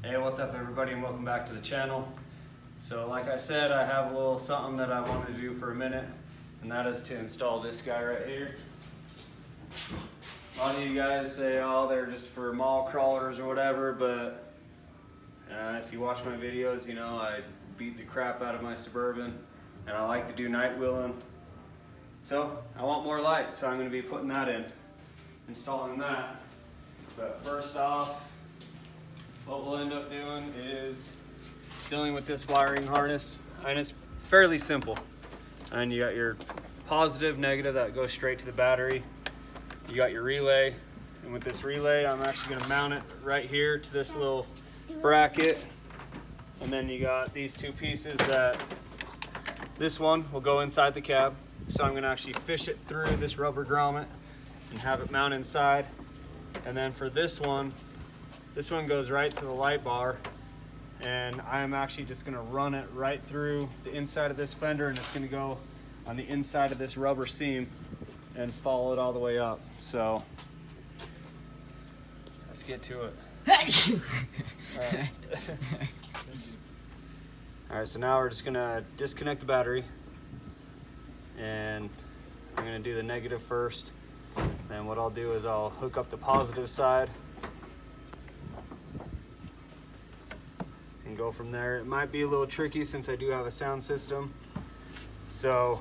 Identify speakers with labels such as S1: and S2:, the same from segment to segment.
S1: Hey, what's up everybody, and welcome back to the channel. So like I said, I have a little something that I wanted to do for a minute, and that is to install this guy right here. A lot of you guys say, oh, they're just for mall crawlers or whatever, but if you watch my videos, you know I beat the crap out of my Suburban, and I like to do night wheeling. So I want more light, so I'm going to be putting that in, installing that. But first off, what we'll end up doing is dealing with this wiring harness, and it's fairly simple. And you got your positive, negative that goes straight to the battery. You got your relay, and with this relay, I'm actually going to mount it right here to this little bracket. And then you got these two pieces that this one will go inside the cab. So I'm going to actually fish it through this rubber grommet and have it mount inside. And then for this one goes right to the light bar, and I'm actually just gonna run it right through the inside of this fender, and it's gonna go on the inside of this rubber seam and follow it all the way up. So let's get to it. All right, so now we're just gonna disconnect the battery, and I'm gonna do the negative first. And what I'll do is I'll hook up the positive side and go from there. It might be a little tricky since I do have a sound system. So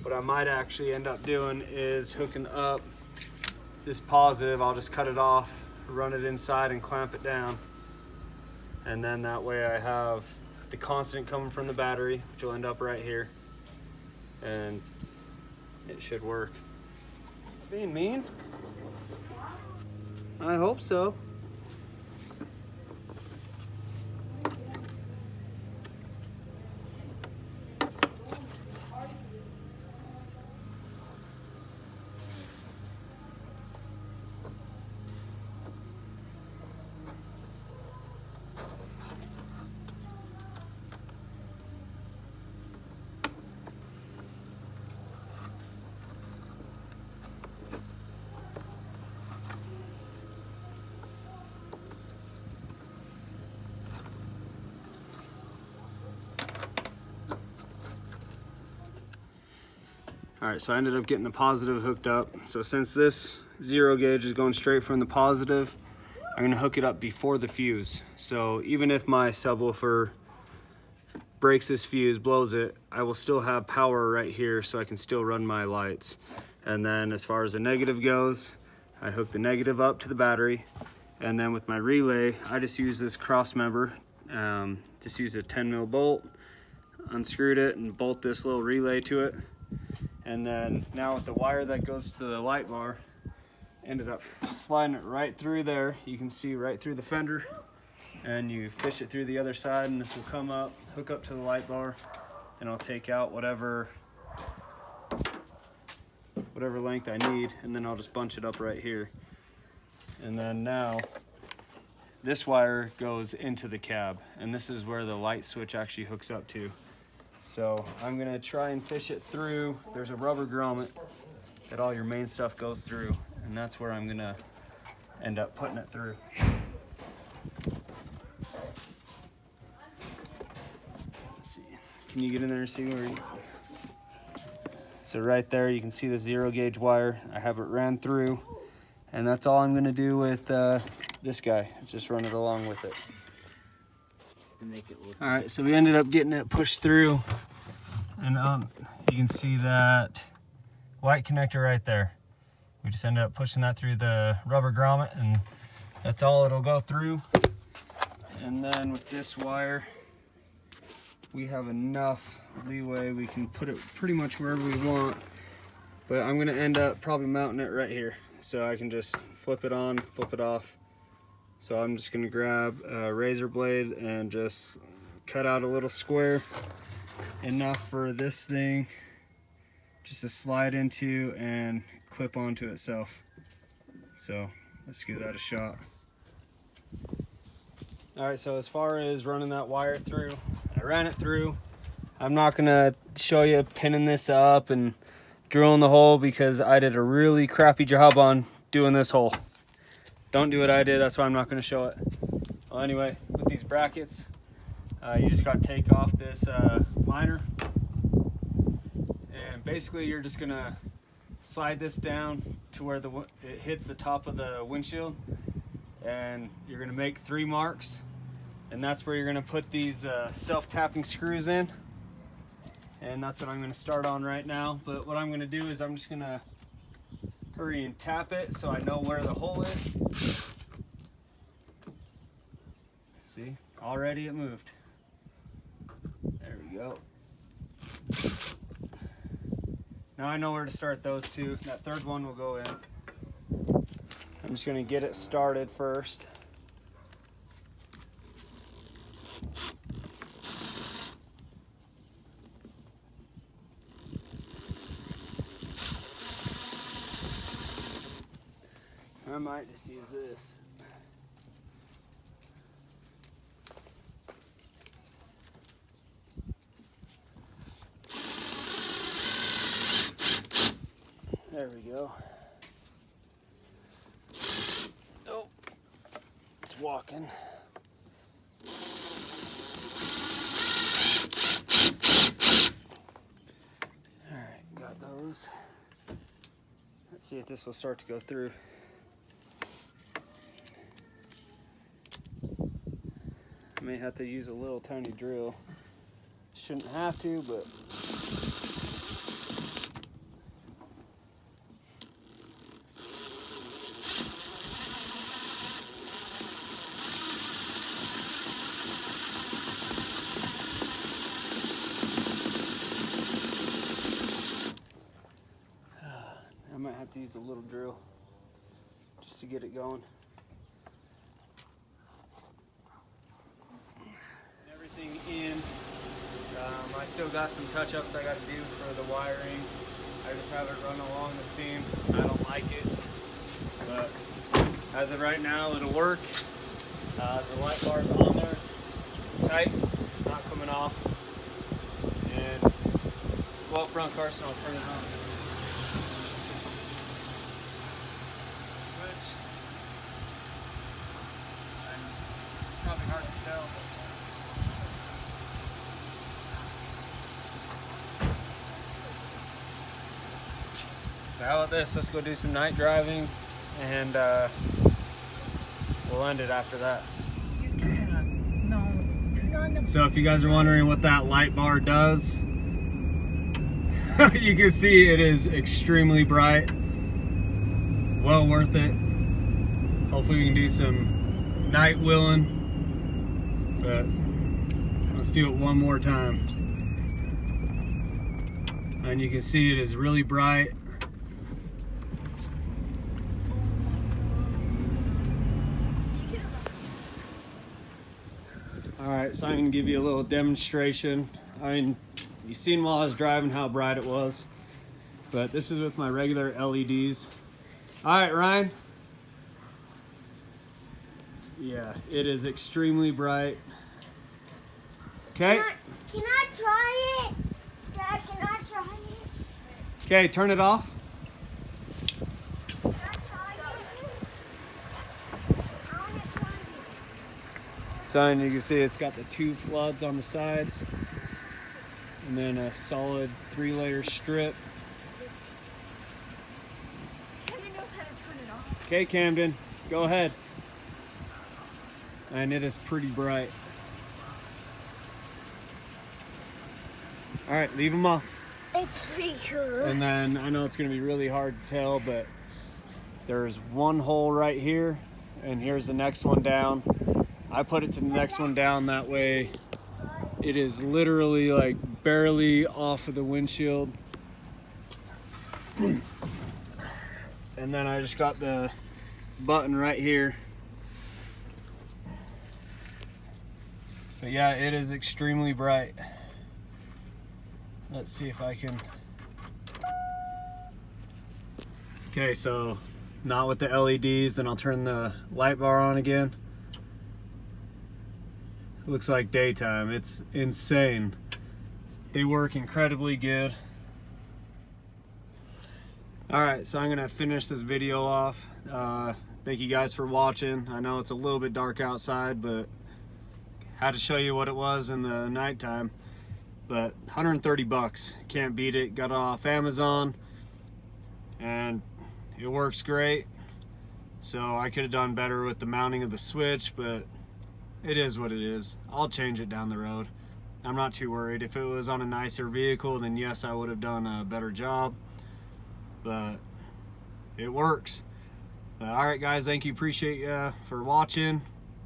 S1: what I might actually end up doing is hooking up this positive. I'll just cut it off, run it inside and clamp it down. And then that way I have the constant coming from the battery, which will end up right here. And it should work. Being mean? I hope so. All right, so I ended up getting the positive hooked up. So since this zero gauge is going straight from the positive, I'm gonna hook it up before the fuse. So even if my subwoofer breaks this fuse, blows it, I will still have power right here so I can still run my lights. And then as far as the negative goes, I hook the negative up to the battery. And then with my relay, I just use this cross member, just use a 10 mil bolt, unscrewed it and bolt this little relay to it. And then now with the wire that goes to the light bar, ended up sliding it right through there. You can see right through the fender, and you fish it through the other side, and this will come up, hook up to the light bar, and I'll take out whatever length I need, and then I'll just bunch it up right here. And then now this wire goes into the cab, and this is where the light switch actually hooks up to. So I'm gonna try and fish it through. There's a rubber grommet that all your main stuff goes through, and that's where I'm gonna end up putting it through. Let's see, can you get in there and see where you... So right there, you can see the zero gauge wire. I have it ran through, and that's all I'm gonna do with this guy. Just run it along with it. To make it look. All right, so we ended up getting it pushed through, and you can see that white connector right there. We just ended up pushing that through the rubber grommet, and that's all it'll go through. And then with this wire, we have enough leeway. We can put it pretty much wherever we want, but I'm gonna end up probably mounting it right here, so I can just flip it on, flip it off. So I'm just gonna grab a razor blade and just cut out a little square, enough for this thing just to slide into and clip onto itself. So let's give that a shot. All right, so as far as running that wire through, I ran it through. I'm not gonna show you pinning this up and drilling the hole because I did a really crappy job on doing this hole. Don't do what I did, that's why I'm not going to show it. Well, anyway, with these brackets, you just got to take off this liner, and basically you're just gonna slide this down to where it hits the top of the windshield, and you're gonna make 3 marks, and that's where you're gonna put these self-tapping screws in, and that's what I'm gonna start on right now. But what I'm gonna do is I'm just gonna hurry and tap it so I know where the hole is. See, already it moved. There we go. Now I know where to start those 2. That 3rd one will go in. I'm just gonna get it started first. I might just use this. There we go. Oh, it's walking. All right, got those. Let's see if this will start to go through. I may have to use a little tiny drill. Shouldn't have to, but I might have to use a little drill just to get it going. Everything in. I still got some touch-ups I got to do for the wiring. I just have it run along the seam. I don't like it, but as of right now, it'll work. The light bar's on there. It's tight, not coming off. And go up front, Carson, I'll turn it on. Switch. And it's probably hard to tell, but how about this? Let's go do some night driving, and we'll end it after that.
S2: You cannot. No. Turn on the.
S1: So if you guys are wondering what that light bar does, you can see it is extremely bright. Well worth it. Hopefully we can do some night wheeling, but let's do it one more time. And you can see it is really bright. Alright, so I'm going to give you a little demonstration. I mean, you've seen while I was driving how bright it was, but this is with my regular LEDs. Alright, Ryan. Yeah, it is extremely bright. Okay?
S2: Can I try it? Dad, can I try it?
S1: Okay, turn it off.
S2: Can I try it? I want to try it.
S1: So and you can see it's got the 2 floods on the sides, and then a solid 3-layer strip.
S2: Kevin knows how to turn it off.
S1: Okay, Camden, go ahead. And it is pretty bright. All right, leave them off.
S2: It's pretty cool.
S1: And then I know it's going to be really hard to tell, but there's one hole right here, and here's the next one down. I put it to the next one down, that way it is literally like barely off of the windshield. And then I just got the button right here. But yeah, it is extremely bright. Let's see if I can. Okay, so not with the LEDs, and I'll turn the light bar on again. Looks like daytime. It's insane. They work incredibly good. Alright, so I'm gonna finish this video off. thank you guys for watching. I know it's a little bit dark outside, but had to show you what it was in the nighttime. But 130 bucks, can't beat it. Got it off Amazon and it works great. So I could have done better with the mounting of the switch, but it is what it is. I'll change it down the road. I'm not too worried. If it was on a nicer vehicle, then yes, I would have done a better job, but it works. All right, guys, thank you. Appreciate you for watching,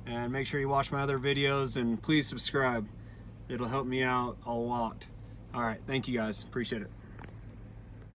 S1: and make sure you watch my other videos, and please subscribe. It'll help me out a lot. All right, thank you guys. Appreciate it.